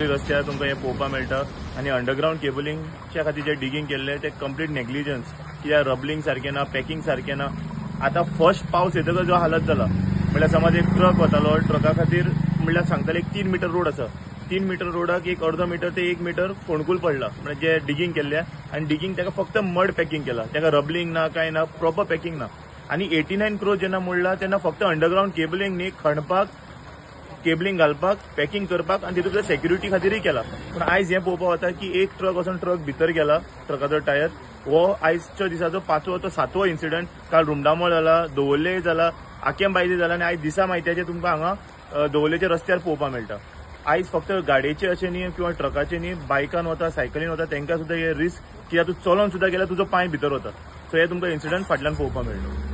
रस्त्यार तुमकां हे पळोवपाक मेळटा आनी अंडरग्राउंड केबलिंगच्या खातीर जे डिगींग केल्ले ते कंप्लीट नेग्लिजन्स, कित्याक रबलिंग सारकें ना, पॅकिंग सारकें ना. आतां फर्स्ट पावस येतकच जो हालत जाला म्हळ्यार समज एक ट्रक वतालो, ट्रका खातीर म्हळ्यार सांगताले 3 मीटर रोड आसा, 3 मीटर रोडाक एक अर्दो मीटर ते 1 मीटर फोंडकूल पडला, म्हणजे जे डिगींग केल्ले आनी डिगींग ताका फक्त मड पॅकिंग केला, ताका रबलिंग ना काय ना, प्रॉपर पॅकिंग ना. आनी 89 crore जेन्ना मोडला तेन्ना फक्त अंडरग्राउंड केबलिंग न्ही, खणपाक, केबलिंग घालपाक, पॅकिंग करपाक आनी तितूंतल्या सेक्युरिटी खातीरय केला. पूण आयज हें पळोवपाक वता की एक ट्रक वचून ट्रक भितर गेला, ट्रकाचो टायर. हो आयजच्या दिसाचो 5वो तो 7वो इन्सिडंट. काल रुमडामोळ जाला, दवल्लेय जाला, आकेंबायजे जाला आनी आयज दिसा माहित्याचे तुमकां हांगा दवल्लेच्या रस्त्यार पळोवपाक मेळटा. आयज फक्त गाडयेचे अशें न्ही किंवा ट्रकाचे न्ही, बायकान वता, सायकलीन वता तांकां सुद्दां हे रिस्क, कित्याक तूं चलोन सुद्दां गेल्यार तुजो पांय भितर वता. सो हे तुमकां इन्सिडंट फाटल्यान पळोवपाक मेळटा.